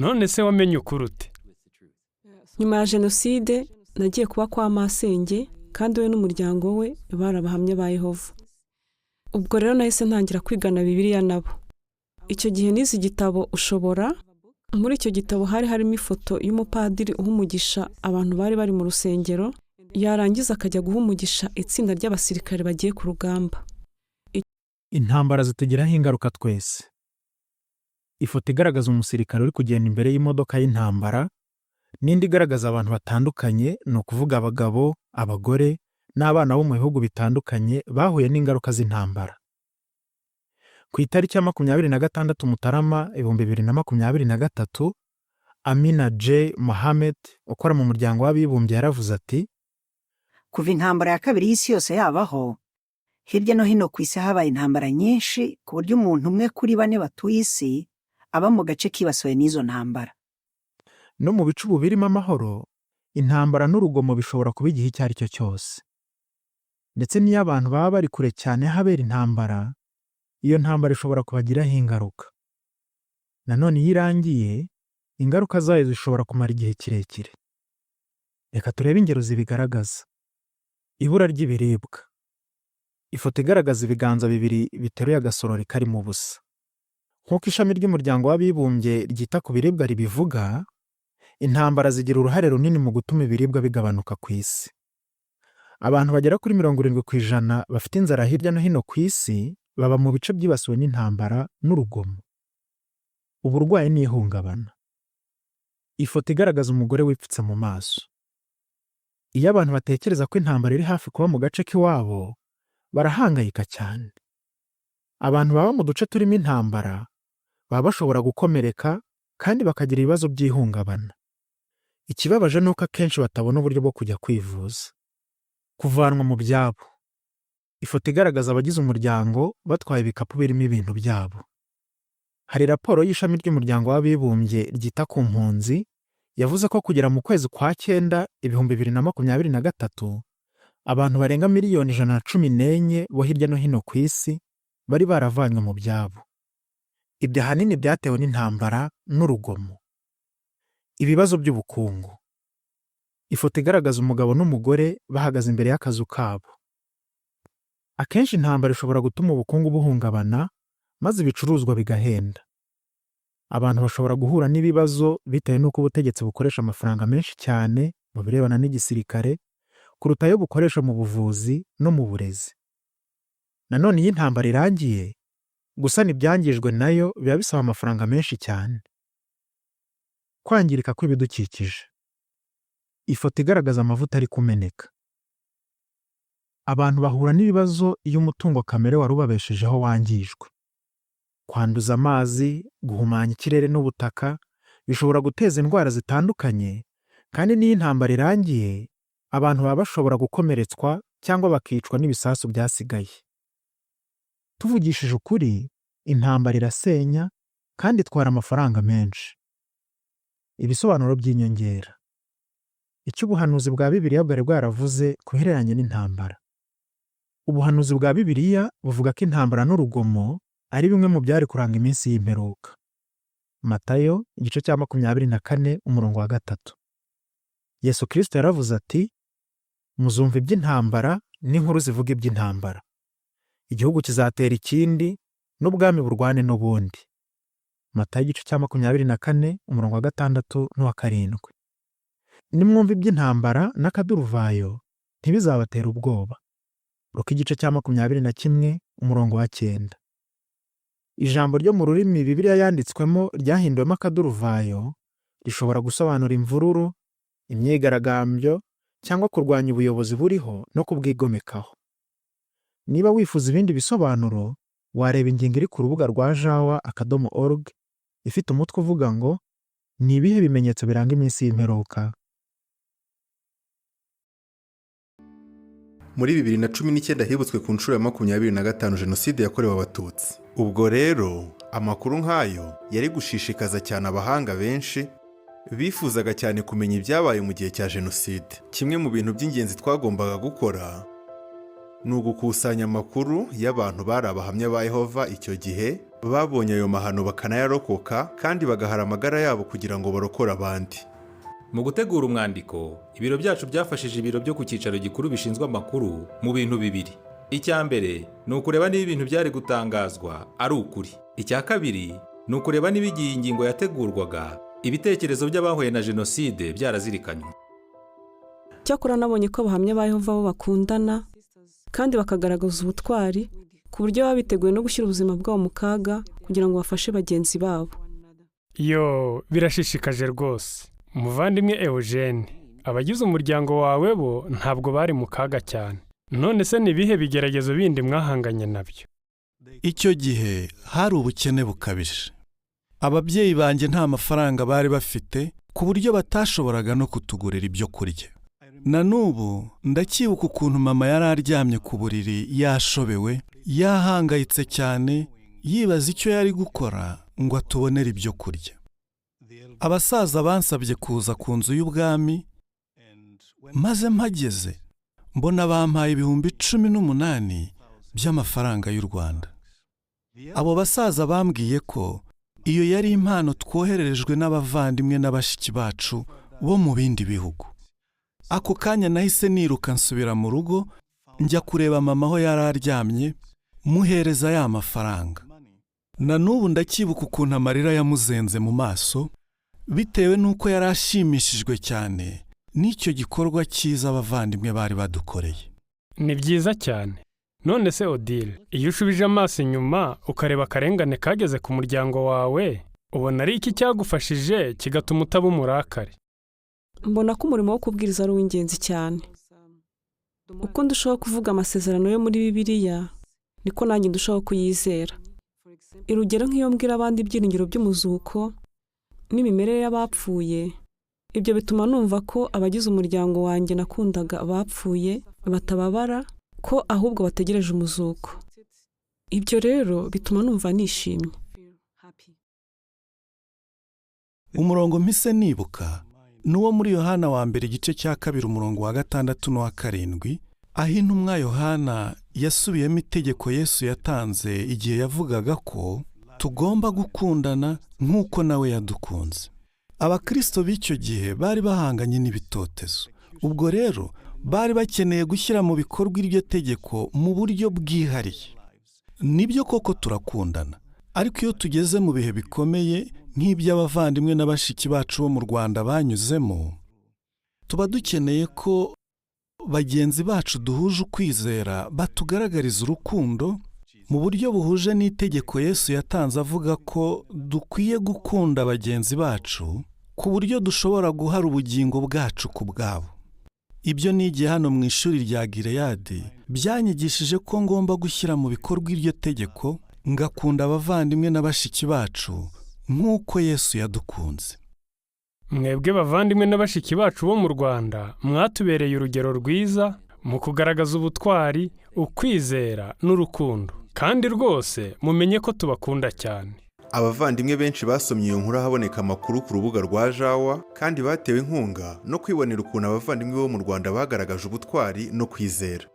none se wamenye ukuri ute? nyuma ya jenoside nagiye kuba kwa masenge kandi we n'umuryango we bari abahamya ba Yehova. Ubwo rero nahise ntangira kwigana Bibiliya nabo. Icyo gihe nize igitabo Ushobora. Muri icyo gitabo hari harimo ifoto y'umupadiri uha umugisha abantu bari mu rusengero, yarangiza akajya guha umugisha itsinda ry'abasirikare bagiye ku rugamba. Intambara zitugiraho ingaruka twese. Ifoto igaragaza umusirikare uri kugenda imbere y'imodoka y'intambara, n'indi igaragaza abantu batandukanye, ni ukuvuga abagabo, abagore n'abana bo mu bihugu bitandukanye bahuye n'ingaruka z'intambara. Ku itariki ya 26 Mutarama 2023, Amina J. Mohamed ukora mu muryango w'abibumbye yaravuze ati, kuva intambara ya kabiri y'isi yose yabaho, hirya no hino ku isi habaye intambara nyinshi ku buryo umuntu umwe kuri 4 batuye isi aba mu gace kibasiwe n'izo ntambara. no mu bicubu birimo amahoro, intambara n'urugomo bishobora kuba igihe icyo ari cyo cyose. Ndetse n'iyo abantu baba bari kure cyane habera intambara, iyo ntambara ishobora kubagiraho ingaruka. Nanone iyo irangiye, ingaruka zayo zishobora kumara igihe kirekire. Reka turebe ingero zibigaragaza. Ibura ry'ibiribwa. Ifoto igaragaza ibiganza bibiri biteruye agasorori kari mu busa. Nk'uko ishami ry'umuryango w'abibumbye ryita ku biribwa ribivuga, intambara zigira uruhare runini mu gutuma ibiribwa bigabanuka ku isi. Abantu bagera kuri 70% bafite inzara hirya no hino ku isi baba mu bice byibasiwe n'intambara n'urugomo. Uburwayi n'ihungabana. Ifoto igaragaza umugore wipfutse mu maso. Iyo abantu batekereza ko intambara iri hafi kuba mu gace k'iwabo, barahangayika cyane. Abantu baba mu duce turimo intambara baba bashobora gukomereka kandi bakagira ibibazo by'ihungabana. Ikibabaje nuko akenshi batabona uburyo bwo kujya kwivuza. Kuvanwa mu byabo. Ifoto igaragaza abagize umuryango batwaye ibikapu birimo ibintu byabo. Hari raporo y'ishami ry'umuryango w'abibumbye ryita ku mpunzi yavuze ko kugera mu kwezi kwa 9 2023, abantu barenga miliyoni 114 bo hirya no hino ku isi bari baravanywe mu byabo. Ibyo ahanini byatewe n'intambara n'urugomo. Ibibazo by'ubukungu. Ifoto igaragaza umugabo n'umugore bahagaze imbere y'akazu kabo. Akenshi intambara ishobora gutuma ubukungu buhungabana maze ibicuruzwa bigahenda. Abantu bashobora guhura n'ibibazo bitewe n'uko ubutegetsi bukoresha amafaranga menshi cyane mu birebana n'igisirikare kuruta ayo bukoresha mu buvuzi no mu burezi. Nanone iyo intambara irangiye, gusana ibyangijwe nayo biba bisaba amafaranga menshi cyane. Kwangirika kw'ibidukikije. Ifoto igaragaza amavuta ari kumeneka. Abantu bahura n'ibibazo iyo umutungo kamere warubabeshejeho wangijwe. Kwanduza amazi, guhumanya ikirere n'ubutaka bishobora guteza indwara zitandukanye, kandi n'iyo intambara irangiye, abantu baba bashobora gukomeretswa cyangwa bakicwa n'ibisasu byasigaye. Tuvugishije ukuri, intambara irasenya kandi itwara amafaranga menshi. Ibisobanuro by'inyongera. Icyo ubuhanuzi bwa Bibiliya bwari bwaravuze ku bihereranye n'intambara. Ubuhanuzi bwa Bibiliya buvuga ko intambara n'urugomo ari bimwe mu byari kuranga iminsi y'imperuka. Matayo igice cya 24:3. Yesu Kristo yaravuze ati, muzumva iby'intambara n'inkuru zivuga iby'intambara. Igihugu kizatera ikindi n'ubwami burwane n'ubundi. Matayo igice cya 24:6-7. Nimwumva iby'intambara n'akaduruvayo ntibizabatera ubwoba. Luka igice cya 21:9. Ijambo ryo mu rurimi Bibiliya yanditswemo ryahinduwemo akaduruvayo rishobora gusobanura imvururu, imyigaragambyo cyangwa kurwanya ubuyobozi buriho no kubwigomekaho. Niba wifuza ibindi bisobanuro, wareba ingingo iri ku rubuga rwa jawa.org ifite umutwe uvuga ngo ni ibihe bimenyetso biranga iminsi y'imperuka. Muri 2019 hibutswe ku nshuro ya 25 Jenoside yakorewe Abatutsi. Ubwo rero amakuru nk'ayo yari gushishikaza cyane abahanga benshi bifuzaga cyane kumenya ibyabaye mu gihe cya Jenoside. Kimwe mu bintu by'ingenzi twagombaga gukora ni ugukusanya amakuru y'abantu bari abahamya ba Yehova icyo gihe, babonye ayo mahano bakanayarokoka kandi bagahara amagara yabo kugira ngo barokore abandi. Mu gutegura umwandiko, ibiro byacu byafashije ibiro byo ku cyicaro gikuru bishinzwe amakuru mu bintu bibiri. Icya mbere ni ukureba niba ibintu byari gutangazwa ari ukuri. Icya kabiri ni ukureba niba igihe ingingo yategurwaga ibitekerezo by'abahuye na jenoside byarazirikanywe. Cyakora nabonye ko abahamya ba Yehova bo bakundana kandi bakagaragaza ubutwari ku buryo baba biteguye no gushyira ubuzima bwabo mu kaga kugira ngo bafashe bagenzi babo. Birashishikaje rwose. Umuvandimwe Eugene, abagize umuryango wawe bo ntabwo bari mu kaga cyane. None se ni ibihe bigeragezo bindi mwahanganye nabyo? Icyo gihe hari ubukene bukabije. Ababyeyi banjye nta mafaranga bari bafite ku buryo batashoboraga no kutugurira ibyo kurya. Na n'ubu ndacyibuka ukuntu mama yari aryamye ku buriri yashobewe, yahangayitse cyane, yibaza icyo yari gukora ngo atubonere ibyo kurya. Abasaza bansabye kuza ku nzu y'ubwami, maze mpageze mbona bampaye ibihumbi 18 by'amafaranga y'u Rwanda. Abo basaza bambwiye ko iyo yari impano twohererejwe n'abavandimwe n'abashiki bacu bo mu bindi bihugu. Ako kanya nahise niruka nsubira mu rugo, njya kureba mama aho yari aryamye, muhereza ya mafaranga. Na n'ubu ndacyibuka ukuntu amarira yamuzenze mu maso, bitewe n'uko yari ashimishijwe cyane n'icyo gikorwa cyiza abavandimwe bari badukoreye. Ni byiza cyane. None se Odile, iyo ushubije amaso inyuma ukareba akarengane kageze ku muryango wawe, ubona ari iki cyagufashije kigatuma utaba umurakare? Mbona ko umurimo wo kubwiriza ari uw'ingenzi cyane. Uko ndushaho kuvuga amasezerano yo muri Bibiliya, niko nanjye ndushaho kuyizera. Urugero nk'iyo mbwira abandi ibyiringiro by'umuzuko n'imimerere y'abapfuye, ibyo bituma numva ko abagize umuryango wanjye nakundaga abapfuye batababara, ko ahubwo bategereje umuzuko. Ibyo rero bituma numva nishimye. Umurongo mpise nibuka n'uwo muri Yohana wa mbere igice cya 2 umurongo wa 6 n'uwa 7, aho intumwa Yohana yasubiyemo itegeko Yesu yatanze igihe yavugaga ko tugomba gukundana nk'uko nawe yadukunze. Abakristo b'icyo gihe bari bahanganye n'ibitotezo. Ubwo rero bari bakeneye gushyira mu bikorwa iryo tegeko mu buryo bwihariye. Nibyo koko turakundana, ariko iyo tugeze mu bihe bikomeye nk'iby'abavandimwe n'abashiki bacu bo mu Rwanda banyuzemo, tuba dukeneye ko bagenzi bacu duhuje ukwizera batugaragariza urukundo mu buryo buhuje n'itegeko Yesu yatanze avuga ko dukwiye gukunda bagenzi bacu ku buryo dushobora guhara ubugingo bwacu ku bwabo. Ibyo nigiye hano mu ishuri rya Gileyadi byanyigishije ko ngomba gushyira mu bikorwa iryo tegeko, ngakunda abavandimwe n'abashiki bacu nk'uko Yesu yadukunze. Mwebwe bavandimwe n'abashiki bacu bo mu Rwanda, mwatubereye urugero rwiza mu kugaragaza ubutwari, ukwizera n'urukundo. Kandi rwose mumenye ko tubakunda cyane. Abavandimwe benshi basomye iyo nkuru haboneka amakuru ku rubuga rwa Jawa kandi batewe inkunga no kwibonera ukuntu abavandimwe bo mu Rwanda bagaragaje ubutwari no kwizera.